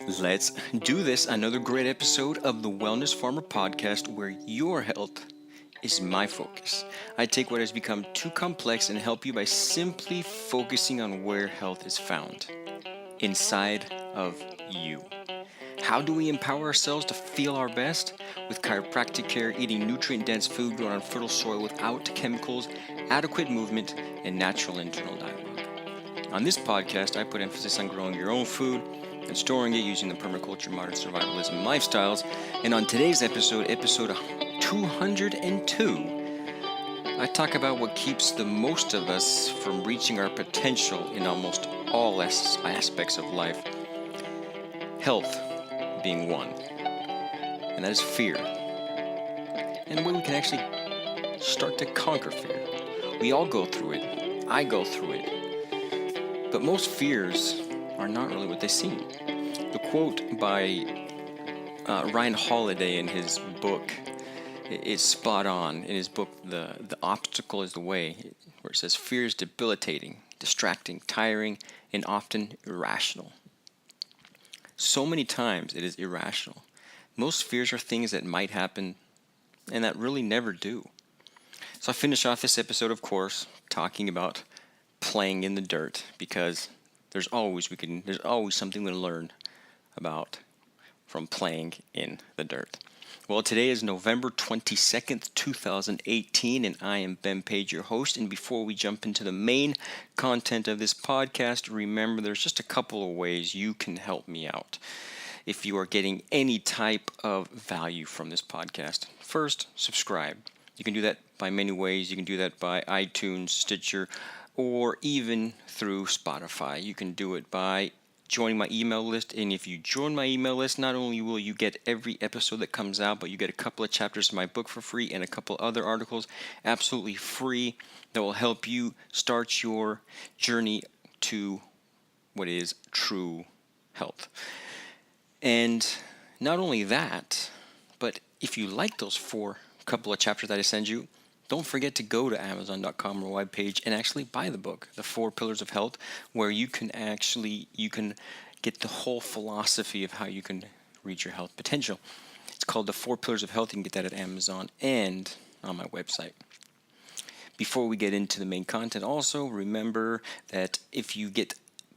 Let's do this. Another great episode of the Wellness Farmer podcast where your health is my focus. I take what has become too complex and help you by simply focusing on where health is found inside of you. How do we empower ourselves to feel our best? With chiropractic care, eating nutrient dense food grown on fertile soil without chemicals, adequate movement, and natural internal dialogue. On this podcast, I put emphasis on growing your own food and storing it using the permaculture, modern survivalism lifestyles. And on today's episode 202, I talk about what keeps the most of us from reaching our potential in almost all aspects of life. Health being one, and that is fear. And the way we can actually start to conquer fear. We all go through it. I go through it. But most fears are not really what they seem. The quote by Ryan Holiday in his book is spot on. In his book, The Obstacle is the Way, where it says, fear is debilitating, distracting, tiring, and often irrational. So many times it is irrational. Most fears are things that might happen and that really never do. So I finish off this episode, of course, talking about playing in the dirt, because there's always something to learn about from playing in the dirt. Well, today is November 22nd, 2018, and I am Ben Page, your host. And before we jump into the main content of this podcast, remember there's just a couple of ways you can help me out if you are getting any type of value from this podcast. First, subscribe. You can do that by many ways. You can do that by iTunes, Stitcher, or even through Spotify. You can do it by joining my email list. And if you join my email list, not only will you get every episode that comes out, but you get a couple of chapters of my book for free and a couple other articles absolutely free that will help you start your journey to what is true health. And not only that, but if you like those couple of chapters that I send you, don't forget to go to Amazon.com or webpage and actually buy the book, The 4 Pillars of Health, where you can get the whole philosophy of how you can reach your health potential. It's called The 4 Pillars of Health. You can get that at Amazon and on my website. Before we get into the main content, also remember that if you get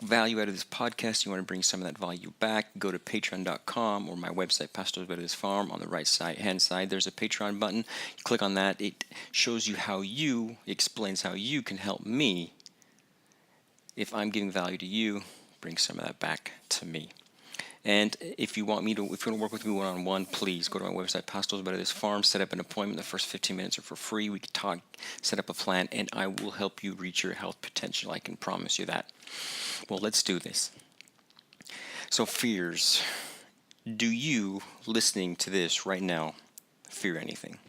value out of this podcast, you want to bring some of that value back, go to patreon.com or my website, Pastors Better This Farm. On the right hand side, there's a Patreon button. You click on that. It shows you explains how you can help me. If I'm giving value to you, bring some of that back to me. And if you want to work with me one-on-one, please go to my website, Pastors Better This Farm, set up an appointment. The first 15 minutes are for free. We can talk, set up a plan, and I will help you reach your health potential. I can promise you that. Well, let's do this. So fears. Do you, listening to this right now, fear anything?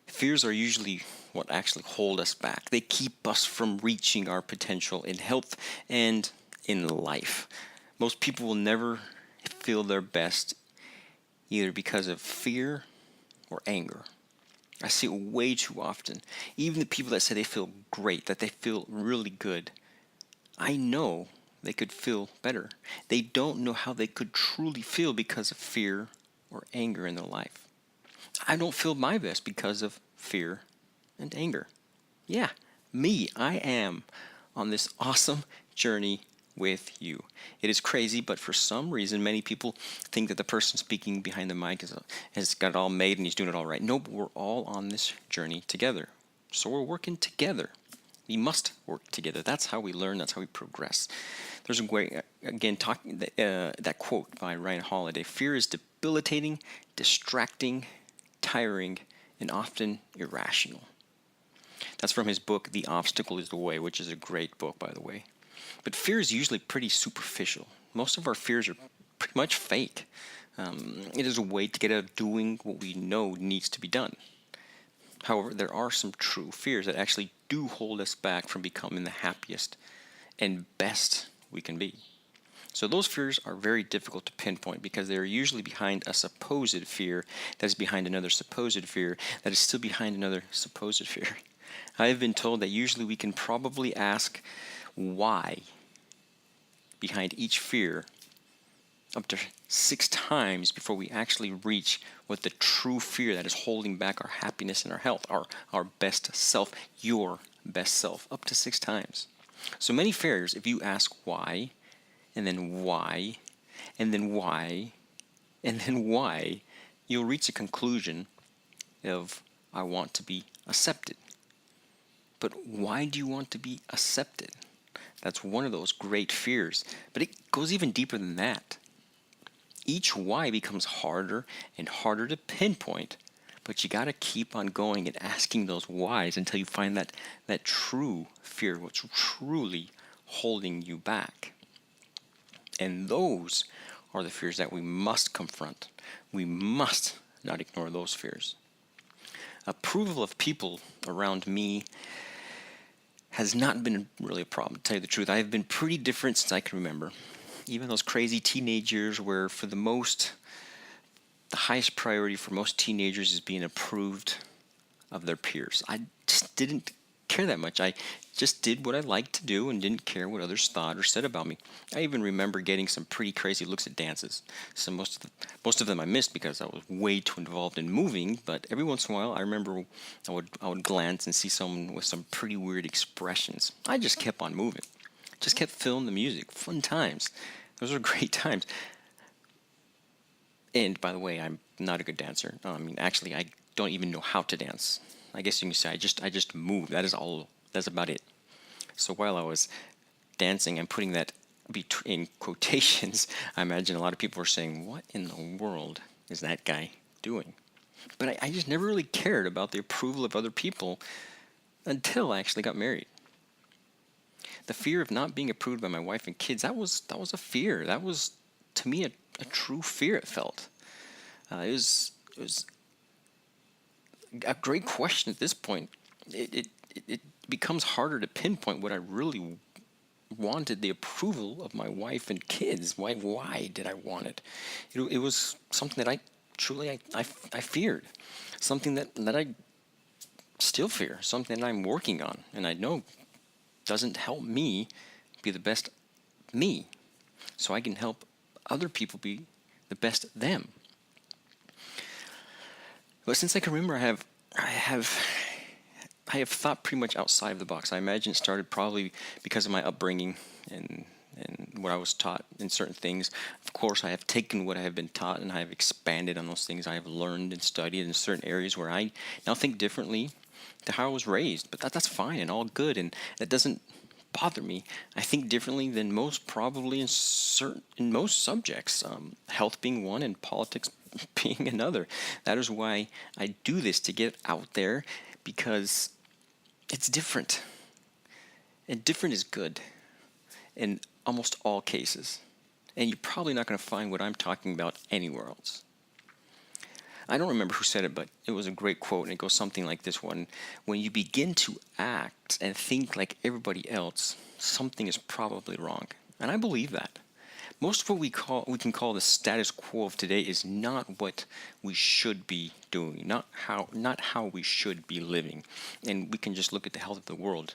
Fears are usually what actually hold us back. They keep us from reaching our potential in health and in life. Most people will never feel their best either because of fear or anger. I see it way too often. Even the people that say they feel great, that they feel really good, I know they could feel better. They don't know how they could truly feel because of fear or anger in their life. I don't feel my best because of fear and anger. Yeah, me, I am on this awesome journey with you. It is crazy, but for some reason, many people think that the person speaking behind the mic has got it all made and he's doing it all right. No, but we're all on this journey together. So we're working together. We must work together. That's how we learn. That's how we progress. There's a great, that quote by Ryan Holiday. Fear is debilitating, distracting, tiring, and often irrational. That's from his book, The Obstacle is the Way, which is a great book, by the way. But fear is usually pretty superficial. Most of our fears are pretty much fake. It is a way to get out of doing what we know needs to be done. However, there are some true fears that actually do hold us back from becoming the happiest and best we can be. So those fears are very difficult to pinpoint because they are usually behind a supposed fear that is behind another supposed fear that is still behind another supposed fear. I have been told that usually we can probably ask why behind each fear, up to 6 times before we actually reach what the true fear that is holding back our happiness and our health, our best self, your best self, up to 6 times. So many fears, if you ask why, and then why, and then why, and then why, you'll reach a conclusion of, I want to be accepted. But why do you want to be accepted? That's one of those great fears. But it goes even deeper than that. Each why becomes harder and harder to pinpoint, but you got to keep on going and asking those whys until you find that true fear, what's truly holding you back. And those are the fears that we must confront. We must not ignore those fears. Approval of people around me has not been really a problem, to tell you the truth. I have been pretty different since I can remember. Even those crazy teenage years where the highest priority for most teenagers is being approved of their peers. I just didn't care that much. I just did what I liked to do and didn't care what others thought or said about me. I even remember getting some pretty crazy looks at dances. So most of them I missed because I was way too involved in moving, but every once in a while I remember I would glance and see someone with some pretty weird expressions. I just kept on moving. Just kept feeling the music. Fun times. Those are great times. And by the way, I'm not a good dancer. Actually, I don't even know how to dance. I guess you can say I just move. That is all. That's about it. So while I was dancing, I'm putting that in quotations. I imagine a lot of people were saying, "What in the world is that guy doing?" But I just never really cared about the approval of other people until I actually got married. The fear of not being approved by my wife and kids, that was a fear. That was, to me, a true fear. It felt. It was a great question at this point. It becomes harder to pinpoint what I really wanted the approval of my wife and kids. Why did I want it? It was something that I feared. Something that I still fear. Something that I'm working on. And I know doesn't help me be the best me. So I can help other people be the best them. But since I can remember, I have thought pretty much outside of the box. I imagine it started probably because of my upbringing and what I was taught in certain things. Of course, I have taken what I have been taught and I have expanded on those things I have learned and studied in certain areas where I now think differently to how I was raised. But that's fine and all good, and that doesn't bother me. I think differently than most, probably in most subjects, health being one and politics being another. That is why I do this, to get out there, because it's different. And different is good in almost all cases. And you're probably not going to find what I'm talking about anywhere else. I don't remember who said it, but it was a great quote, and it goes something like this one. When you begin to act and think like everybody else, something is probably wrong. And I believe that. Most of what we can call the status quo of today is not what we should be doing, not how we should be living. And we can just look at the health of the world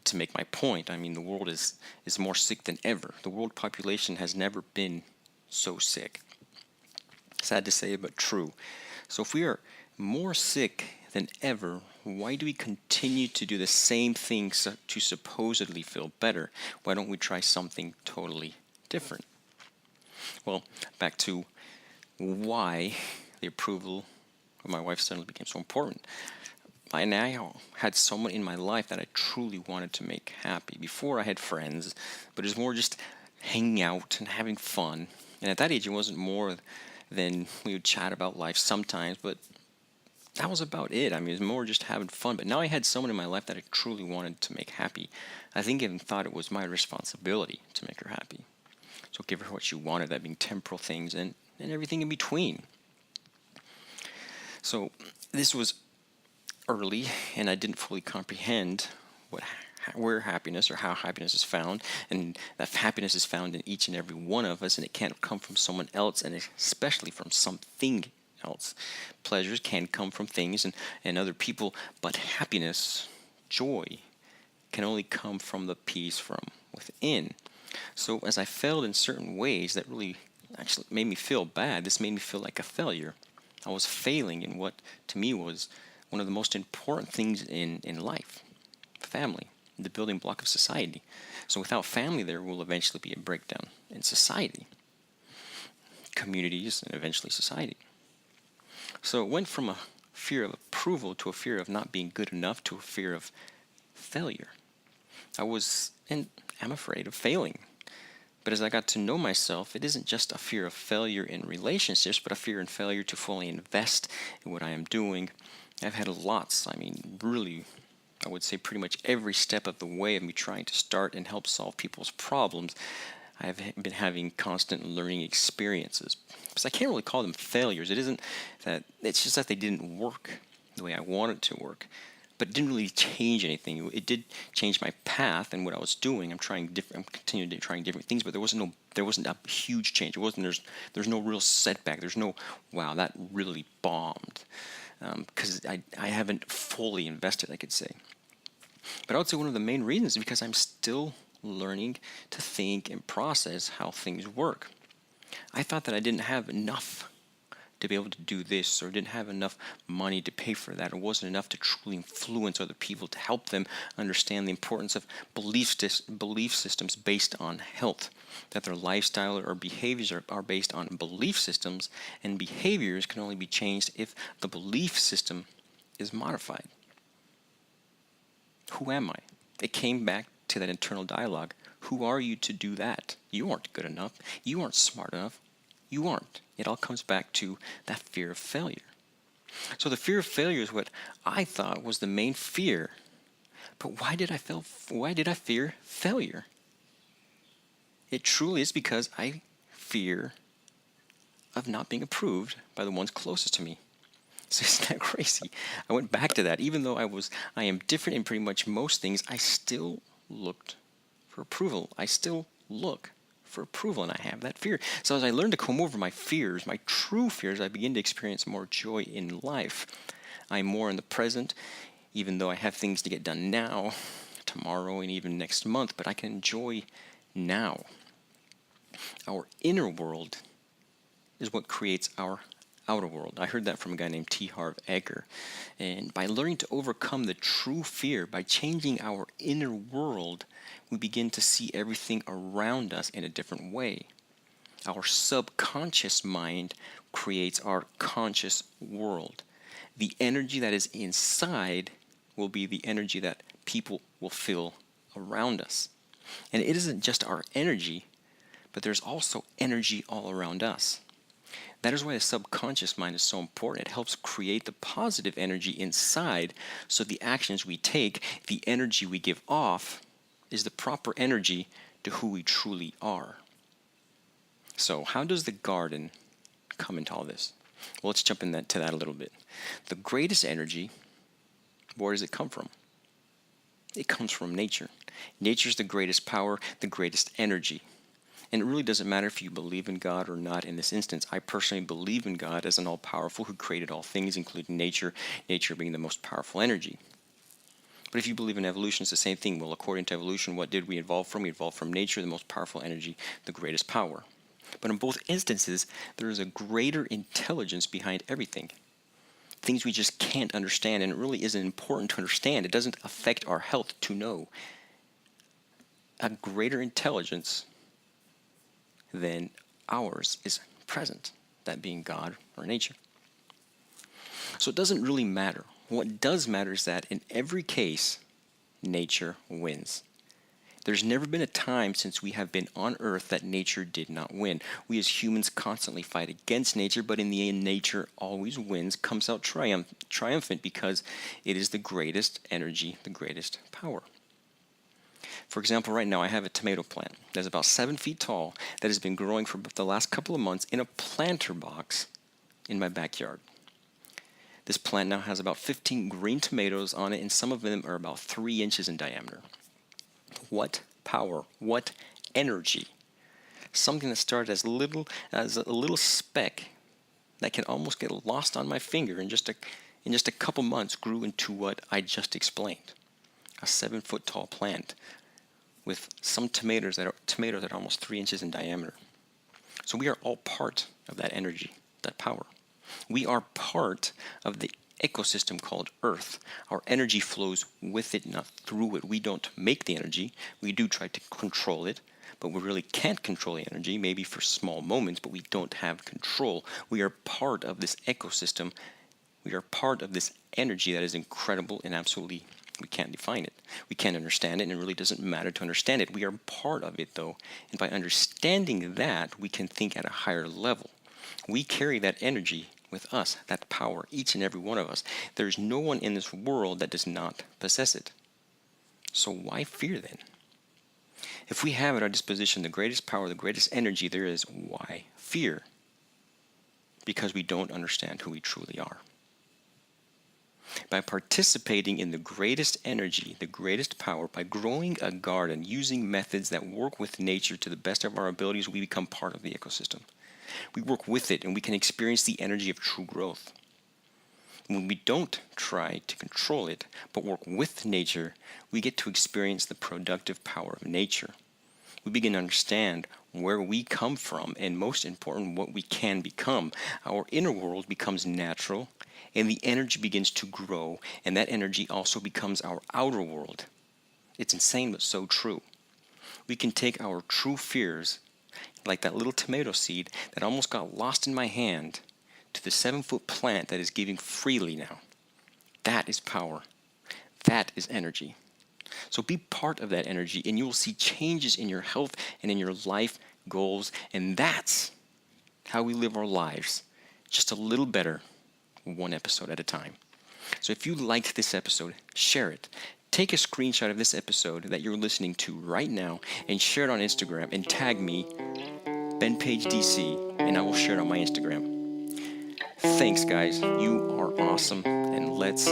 to make my point. I mean, the world is more sick than ever. The world population has never been so sick. Sad to say, but true. So if we are more sick than ever, why do we continue to do the same things to supposedly feel better? Why don't we try something totally different? Well, back to why the approval of my wife suddenly became so important. I now had someone in my life that I truly wanted to make happy. Before, I had friends, but it was more just hanging out and having fun. And at that age, it wasn't more than we would chat about life sometimes, but that was about it. I mean, it was more just having fun. But now I had someone in my life that I truly wanted to make happy. I think I even thought it was my responsibility to make her happy. So give her what she wanted, that being temporal things and everything in between. So this was early, and I didn't fully comprehend where happiness or how happiness is found, and that happiness is found in each and every one of us, and it can't come from someone else, and especially from something else. Pleasures can come from things and other people, but happiness, joy, can only come from the peace from within. So as I failed in certain ways that really actually made me feel bad, this made me feel like a failure. I was failing in what to me was one of the most important things in life, family, the building block of society. So without family, there will eventually be a breakdown in society, communities, and eventually society. So it went from a fear of approval to a fear of not being good enough to a fear of failure. I was and am afraid of failing. But as I got to know myself, it isn't just a fear of failure in relationships, but a fear and failure to fully invest in what I am doing. I've had lots, really, I would say pretty much every step of the way of me trying to start and help solve people's problems. I've been having constant learning experiences. Because I can't really call them failures. It isn't that, it's just that they didn't work the way I wanted to work. But it didn't really change anything. It did change my path and what I was doing. I'm continuing to trying different things, but there wasn't a huge change. It wasn't there's no real setback. There's no wow, that really bombed, because I haven't fully invested, I could say. But I would say one of the main reasons is because I'm still learning to think and process how things work. I thought that I didn't have enough to be able to do this, or didn't have enough money to pay for that, or wasn't enough to truly influence other people to help them understand the importance of belief systems based on health, that their lifestyle or behaviors are based on belief systems, and behaviors can only be changed if the belief system is modified. Who am I? It came back to that internal dialogue. Who are you to do that? You aren't good enough. You aren't smart enough. You aren't. It all comes back to that fear of failure. So the fear of failure is what I thought was the main fear. But why did I fear failure? It truly is because I fear of not being approved by the ones closest to me. So isn't that crazy? I went back to that. Even though I am different in pretty much most things, I still looked for approval. I still look for approval, and I have that fear. So as I learn to come over my fears, my true fears, I begin to experience more joy in life. I'm more in the present, even though I have things to get done now, tomorrow, and even next month, but I can enjoy now. Our inner world is what creates our outer world. I heard that from a guy named T. Harv Eker. And by learning to overcome the true fear, by changing our inner world, we begin to see everything around us in a different way. Our subconscious mind creates our conscious world. The energy that is inside will be the energy that people will feel around us. And it isn't just our energy, but there's also energy all around us. That is why the subconscious mind is so important. It helps create the positive energy inside, so the actions we take, the energy we give off, is the proper energy to who we truly are. So how does the garden come into all this? Well, let's jump into that a little bit. The greatest energy, where does it come from? It comes from nature. Nature is the greatest power, the greatest energy. And it really doesn't matter if you believe in God or not in this instance. I personally believe in God as an all-powerful who created all things, including nature, nature being the most powerful energy. But if you believe in evolution, it's the same thing. Well, according to evolution, what did we evolve from? We evolved from nature, the most powerful energy, the greatest power. But in both instances, there is a greater intelligence behind everything. Things we just can't understand, and it really isn't important to understand. It doesn't affect our health to know. A greater intelligence than ours is present, that being God or nature. So it doesn't really matter. What does matter is that in every case, nature wins. There's never been a time since we have been on earth that nature did not win. We as humans constantly fight against nature, but in the end, nature always wins, comes out triumphant because it is the greatest energy, the greatest power. For example, right now I have a tomato plant that's about 7 feet tall that has been growing for the last couple of months in a planter box in my backyard. This plant now has about 15 green tomatoes on it, and some of them are about 3 inches in diameter. What power, what energy. Something that started as a little speck that can almost get lost on my finger in just a couple months grew into what I just explained. A 7-foot tall plant with some tomatoes that are almost 3 inches in diameter. So we are all part of that energy, that power. We are part of the ecosystem called Earth. Our energy flows with it, not through it. We don't make the energy. We do try to control it, but we really can't control the energy, maybe for small moments, but we don't have control. We are part of this ecosystem. We are part of this energy that is incredible and absolutely, we can't define it. We can't understand it, and it really doesn't matter to understand it. We are part of it, though, and by understanding that, we can think at a higher level. We carry that energy with us, that power, each and every one of us. There's no one in this world that does not possess it. So why fear then? If we have at our disposition the greatest power, the greatest energy there is, why fear? Because we don't understand who we truly are. By participating in the greatest energy, the greatest power, by growing a garden, using methods that work with nature to the best of our abilities, we become part of the ecosystem. We work with it and we can experience the energy of true growth. When we don't try to control it, but work with nature, we get to experience the productive power of nature. We begin to understand where we come from and, most important, what we can become. Our inner world becomes natural and the energy begins to grow, and that energy also becomes our outer world. It's insane but so true. We can take our true fears, like that little tomato seed that almost got lost in my hand, to the 7-foot plant that is giving freely now. That is power. That is energy. So be part of that energy and you will see changes in your health and in your life goals, and that's how we live our lives just a little better, one episode at a time. So if you liked this episode, share it. Take a screenshot of this episode that you're listening to right now and share it on Instagram and tag me, BenPageDC, and I will share it on my Instagram. Thanks, guys. You are awesome, and let's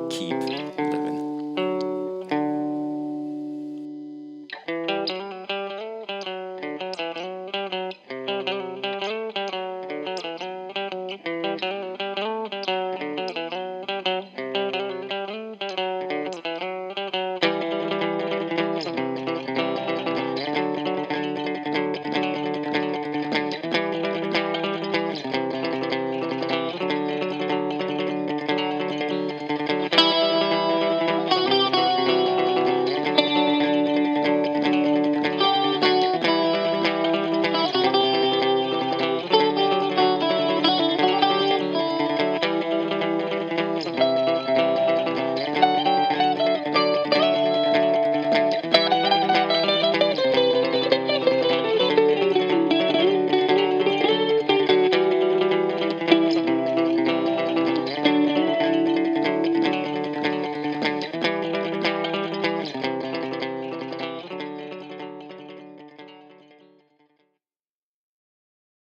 keep living.